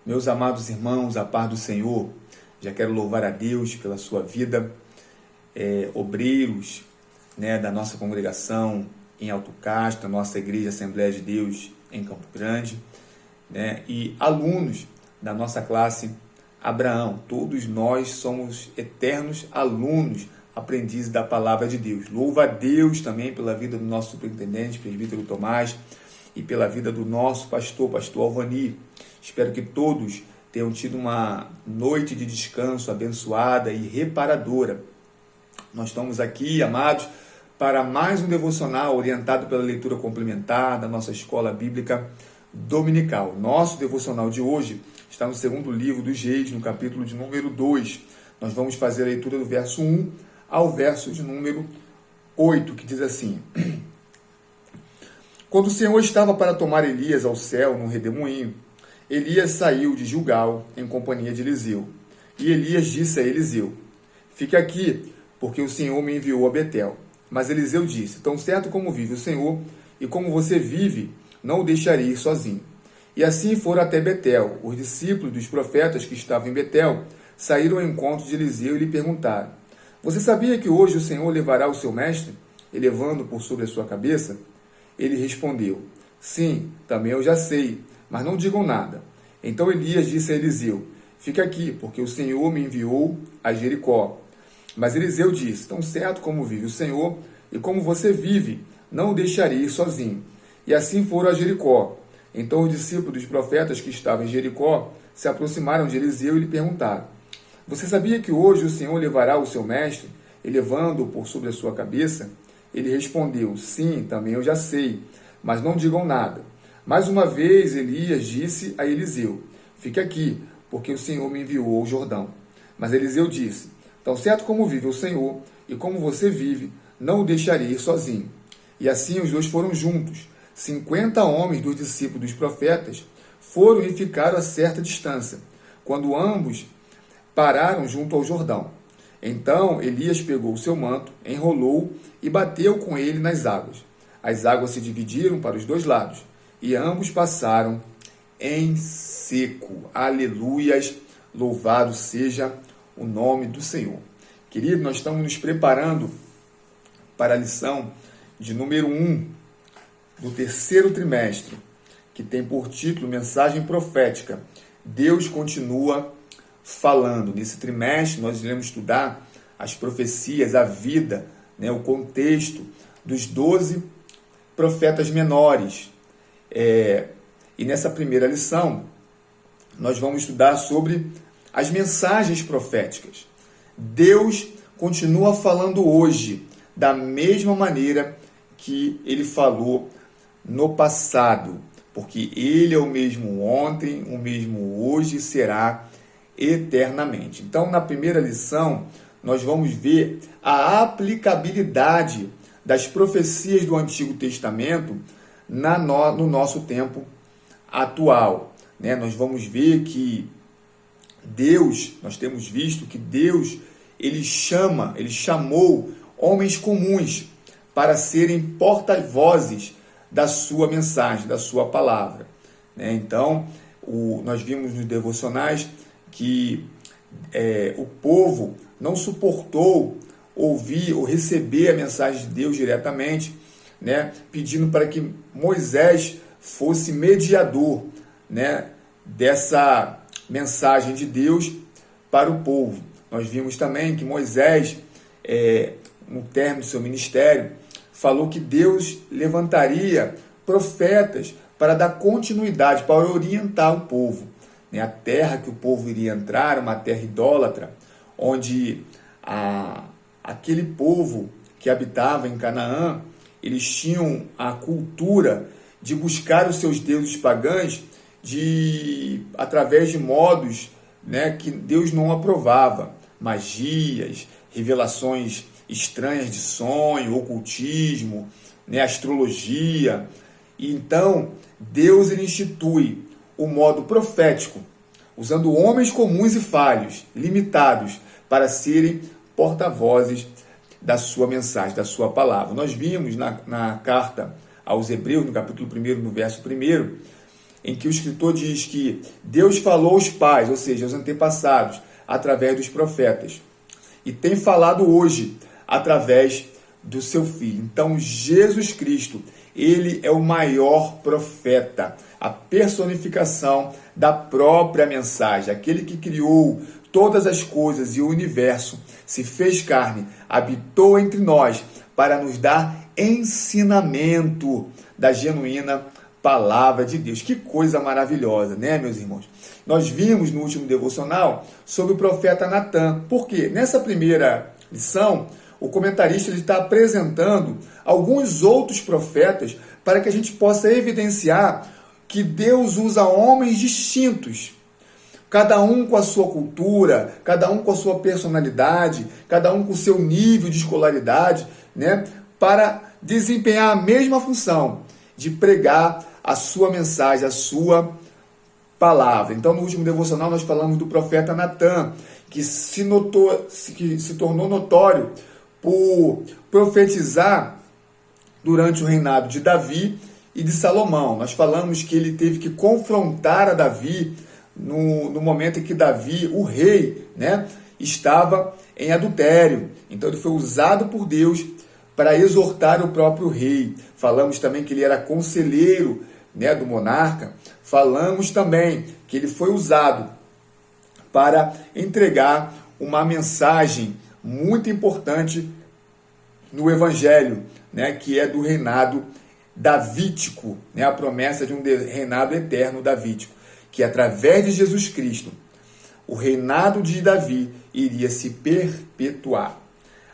Meus amados irmãos, a paz do Senhor, já quero louvar a Deus pela sua vida, obreiros, da nossa congregação em Alto Castro, nossa igreja Assembleia de Deus em Campo Grande, e alunos da nossa classe Abraão. Todos nós somos eternos alunos, aprendizes da palavra de Deus. Louva a Deus também pela vida do nosso superintendente, presbítero Tomás, e pela vida do nosso pastor Alvani. Espero que todos tenham tido uma noite de descanso abençoada e reparadora. Nós estamos aqui, amados, para mais um devocional orientado pela leitura complementar da nossa escola bíblica dominical. Nosso devocional de hoje está no segundo livro dos Reis, no capítulo de número 2. Nós vamos fazer a leitura do verso 1 ao verso de número 8, que diz assim: Quando o Senhor estava para tomar Elias ao céu num redemoinho, Elias saiu de Gilgal em companhia de Eliseu. E Elias disse a Eliseu: Fique aqui, porque o Senhor me enviou a Betel. Mas Eliseu disse: Tão certo como vive o Senhor, e como você vive, não o deixarei ir sozinho. E assim foram até Betel. Os discípulos dos profetas que estavam em Betel saíram ao encontro de Eliseu e lhe perguntaram: Você sabia que hoje o Senhor levará o seu mestre, elevando por sobre a sua cabeça? Ele respondeu: Sim, também eu já sei, mas não digam nada. Então Elias disse a Eliseu: Fica aqui, porque o Senhor me enviou a Jericó. Mas Eliseu disse: Tão certo como vive o Senhor, e como você vive, não o deixarei ir sozinho. E assim foram a Jericó. Então os discípulos dos profetas que estavam em Jericó se aproximaram de Eliseu e lhe perguntaram: Você sabia que hoje o Senhor levará o seu mestre, elevando-o por sobre a sua cabeça? Ele respondeu: Sim, também eu já sei, mas não digam nada. Mais uma vez Elias disse a Eliseu: Fique aqui, porque o Senhor me enviou ao Jordão. Mas Eliseu disse: Tão certo como vive o Senhor, e como você vive, não o deixarei ir sozinho. E assim os dois foram juntos. 50 homens dos discípulos dos profetas foram e ficaram a certa distância, quando ambos pararam junto ao Jordão. Então Elias pegou o seu manto, enrolou e bateu com ele nas águas. As águas se dividiram para os dois lados, e ambos passaram em seco. Aleluias! Louvado seja o nome do Senhor. Querido, nós estamos nos preparando para a lição de número 1 do terceiro trimestre, que tem por título Mensagem Profética. Deus continua falando. Nesse trimestre nós iremos estudar as profecias, a vida, o contexto dos 12 profetas menores. E nessa primeira lição nós vamos estudar sobre as mensagens proféticas. Deus continua falando hoje da mesma maneira que ele falou no passado, porque ele é o mesmo ontem, o mesmo hoje e será eternamente. Então, na primeira lição, nós vamos ver a aplicabilidade das profecias do Antigo Testamento no nosso tempo atual. Nós vamos ver que Deus, nós temos visto que Deus, ele chamou homens comuns para serem porta-vozes da sua mensagem, da sua palavra. Então, nós vimos nos devocionais que o povo não suportou ouvir ou receber a mensagem de Deus diretamente, pedindo para que Moisés fosse mediador, dessa mensagem de Deus para o povo. Nós vimos também que Moisés, no término do seu ministério, falou que Deus levantaria profetas para dar continuidade, para orientar o povo. A terra que o povo iria entrar, uma terra idólatra, onde aquele povo que habitava em Canaã, eles tinham a cultura de buscar os seus deuses pagãos através de modos que Deus não aprovava, magias, revelações estranhas de sonho, ocultismo, astrologia. E então Deus ele institui o modo profético, usando homens comuns e falhos, limitados, para serem porta-vozes da sua mensagem, da sua palavra. Nós vimos na carta aos Hebreus, no capítulo 1, no verso 1, em que o escritor diz que Deus falou aos pais, ou seja, aos antepassados, através dos profetas, e tem falado hoje através do seu Filho. Então, Jesus Cristo, ele é o maior profeta, a personificação da própria mensagem, aquele que criou todas as coisas e o universo, se fez carne, habitou entre nós para nos dar ensinamento da genuína palavra de Deus. Que coisa maravilhosa, né, meus irmãos? Nós vimos no último devocional sobre o profeta Natan. Por quê? Nessa primeira lição, o comentarista está apresentando alguns outros profetas para que a gente possa evidenciar que Deus usa homens distintos, cada um com a sua cultura, cada um com a sua personalidade, cada um com o seu nível de escolaridade, né, para desempenhar a mesma função de pregar a sua mensagem, a sua palavra. Então, no último devocional, nós falamos do profeta Natan, que se tornou notório por profetizar durante o reinado de Davi e de Salomão. Nós falamos que ele teve que confrontar a Davi no momento em que Davi, o rei, né, estava em adultério. Então ele foi usado por Deus para exortar o próprio rei. Falamos também que ele era conselheiro, né, do monarca. Falamos também que ele foi usado para entregar uma mensagem muito importante no Evangelho, né, que é do reinado davídico, né, a promessa de um reinado eterno davídico, que através de Jesus Cristo, o reinado de Davi iria se perpetuar.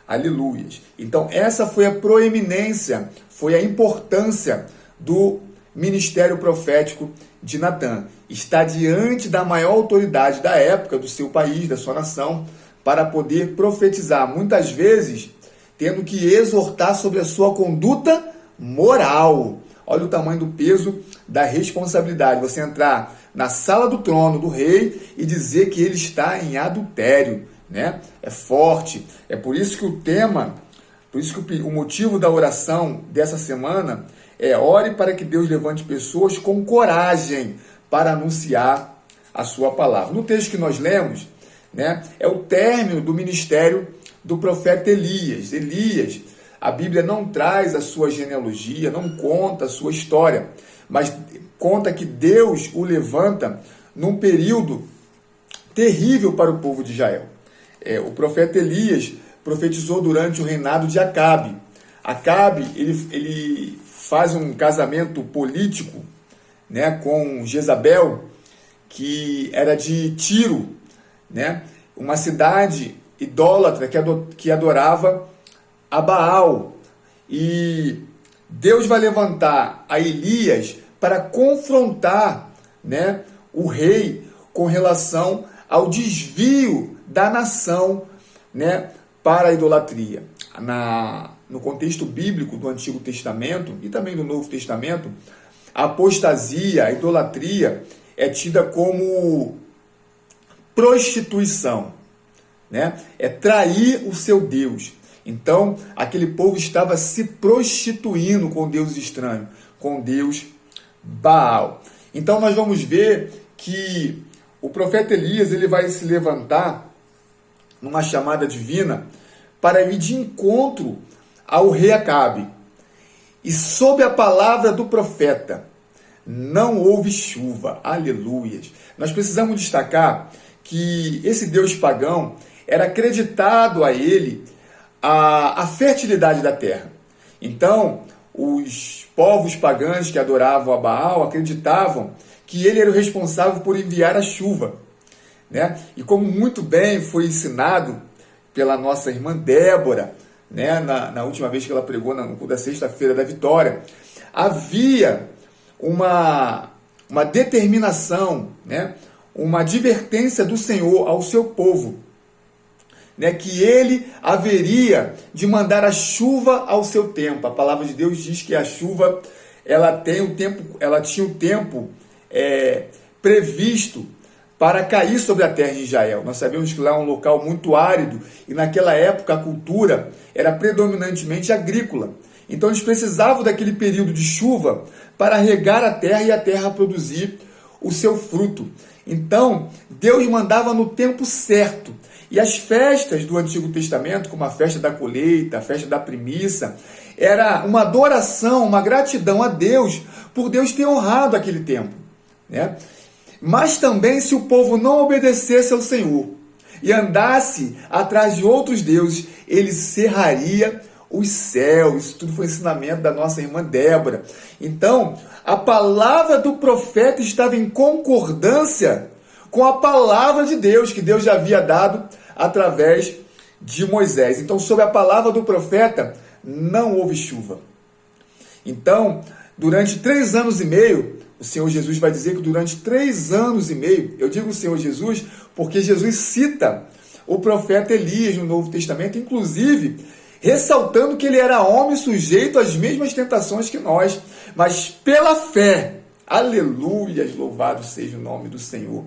Aleluias. Então essa foi a proeminência, foi a importância do ministério profético de Natan. Está diante da maior autoridade da época, do seu país, da sua nação, para poder profetizar, muitas vezes tendo que exortar sobre a sua conduta moral. Olha o tamanho do peso da responsabilidade. Você entrar na sala do trono do rei e dizer que ele está em adultério, né? É forte. É por isso que o tema, por isso que o motivo da oração dessa semana é: ore para que Deus levante pessoas com coragem para anunciar a sua palavra. No texto que nós lemos, né, é o término do ministério do profeta Elias. Elias, a Bíblia não traz a sua genealogia, não conta a sua história, mas conta que Deus o levanta num período terrível para o povo de Israel. O profeta Elias profetizou durante o reinado de Acabe. Acabe, ele faz um casamento político, né, com Jezabel, que era de Tiro, né, uma cidade idólatra que adorava a Baal. E Deus vai levantar a Elias para confrontar, né, o rei com relação ao desvio da nação, né, para a idolatria. No contexto bíblico do Antigo Testamento e também do Novo Testamento, a apostasia, a idolatria é tida como prostituição, né? É trair o seu Deus. Então, aquele povo estava se prostituindo com Deus estranho, com Deus Baal. Então, nós vamos ver que o profeta Elias ele vai se levantar numa chamada divina para ir de encontro ao rei Acabe. E sob a palavra do profeta, não houve chuva. Aleluias. Nós precisamos destacar que esse Deus pagão era acreditado a ele a fertilidade da terra. Então, os povos pagãos que adoravam a Baal acreditavam que ele era o responsável por enviar a chuva, né? E como muito bem foi ensinado pela nossa irmã Débora, né, na última vez que ela pregou no culto da sexta-feira da vitória, havia uma determinação, né, uma advertência do Senhor ao seu povo, né, que ele haveria de mandar a chuva ao seu tempo. A palavra de Deus diz que a chuva ela tinha o tempo previsto para cair sobre a terra de Israel. Nós sabemos que lá é um local muito árido e naquela época a cultura era predominantemente agrícola. Então eles precisavam daquele período de chuva para regar a terra e a terra produzir o seu fruto. Então, Deus mandava no tempo certo. E as festas do Antigo Testamento, como a festa da colheita, a festa da primícia, era uma adoração, uma gratidão a Deus, por Deus ter honrado aquele tempo, né? Mas também, se o povo não obedecesse ao Senhor e andasse atrás de outros deuses, ele cerraria os céus. Isso tudo foi ensinamento da nossa irmã Débora. Então, a palavra do profeta estava em concordância com a palavra de Deus, que Deus já havia dado através de Moisés. Então, sob a palavra do profeta, não houve chuva. Então, durante 3 anos e meio, o Senhor Jesus vai dizer que durante 3 anos e meio, eu digo o Senhor Jesus porque Jesus cita o profeta Elias no Novo Testamento, inclusive ressaltando que ele era homem sujeito às mesmas tentações que nós, mas pela fé, aleluias, louvado seja o nome do Senhor,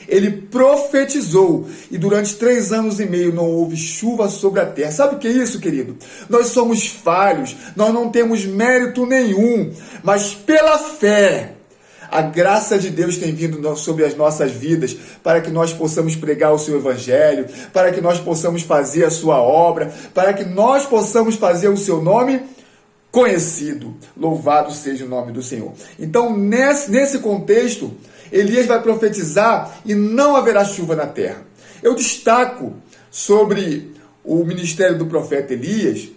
ele profetizou, e durante 3 anos e meio não houve chuva sobre a terra. Sabe o que é isso, querido? Nós somos falhos, nós não temos mérito nenhum, mas pela fé, a graça de Deus tem vindo sobre as nossas vidas para que nós possamos pregar o seu evangelho, para que nós possamos fazer a sua obra, para que nós possamos fazer o seu nome conhecido. Louvado seja o nome do Senhor. Então, nesse contexto, Elias vai profetizar e não haverá chuva na terra. Eu destaco sobre o ministério do profeta Elias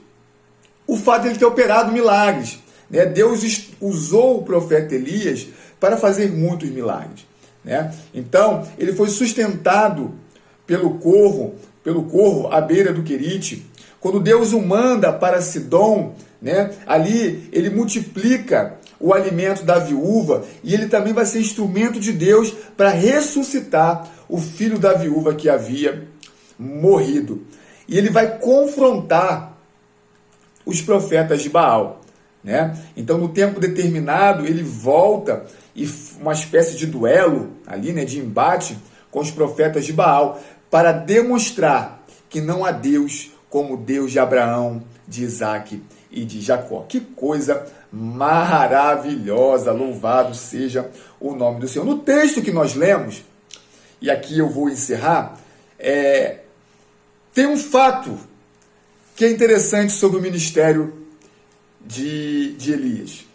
o fato de ele ter operado milagres, né? Deus usou o profeta Elias para fazer muitos milagres, né? Então, ele foi sustentado pelo corvo à beira do Querite. Quando Deus o manda para Sidom, né? Ali ele multiplica o alimento da viúva, e ele também vai ser instrumento de Deus para ressuscitar o filho da viúva que havia morrido. E ele vai confrontar os profetas de Baal, né? Então, no tempo determinado, ele volta e uma espécie de duelo ali, né, de embate com os profetas de Baal, para demonstrar que não há Deus como Deus de Abraão, de Isaac e de Jacó. Que coisa maravilhosa, louvado seja o nome do Senhor. No texto que nós lemos, e aqui eu vou encerrar, tem um fato que é interessante sobre o ministério de Elias.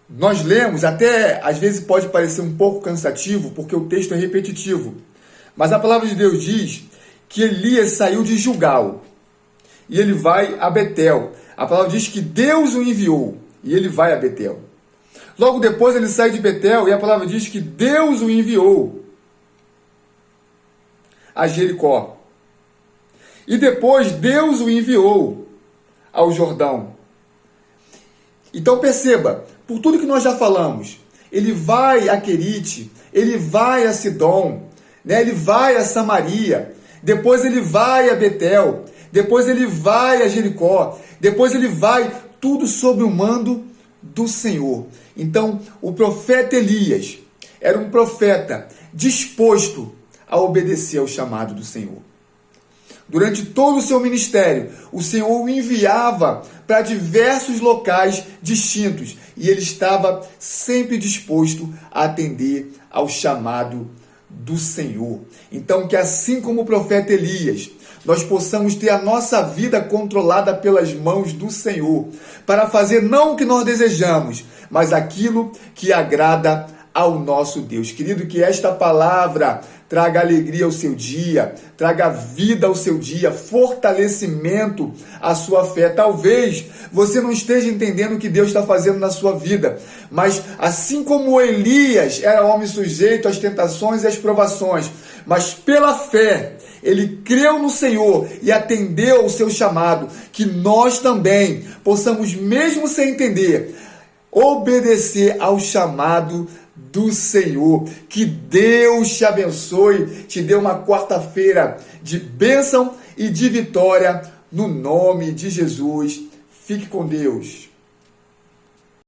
Nós lemos, até às vezes pode parecer um pouco cansativo, porque o texto é repetitivo, mas a palavra de Deus diz que Elias saiu de Gilgal e ele vai a Betel. A palavra diz que Deus o enviou e ele vai a Betel. Logo depois ele sai de Betel e a palavra diz que Deus o enviou a Jericó. E depois Deus o enviou ao Jordão. Então perceba, por tudo que nós já falamos, ele vai a Querite, ele vai a Sidom, né? Ele vai a Samaria, depois ele vai a Betel, depois ele vai a Jericó, depois ele vai, tudo sob o mando do Senhor. Então, o profeta Elias era um profeta disposto a obedecer ao chamado do Senhor. Durante todo o seu ministério, o Senhor o enviava para diversos locais distintos e ele estava sempre disposto a atender ao chamado do Senhor. Então, que assim como o profeta Elias, nós possamos ter a nossa vida controlada pelas mãos do Senhor, para fazer não o que nós desejamos, mas aquilo que agrada ao nosso Deus. Querido, que esta palavra traga alegria ao seu dia, traga vida ao seu dia, fortalecimento à sua fé. Talvez você não esteja entendendo o que Deus está fazendo na sua vida, mas assim como Elias era homem sujeito às tentações e às provações, mas pela fé ele creu no Senhor e atendeu ao seu chamado, que nós também possamos, mesmo sem entender, obedecer ao chamado do Senhor. Que Deus te abençoe, te dê uma quarta-feira de bênção e de vitória no nome de Jesus. Fique com Deus.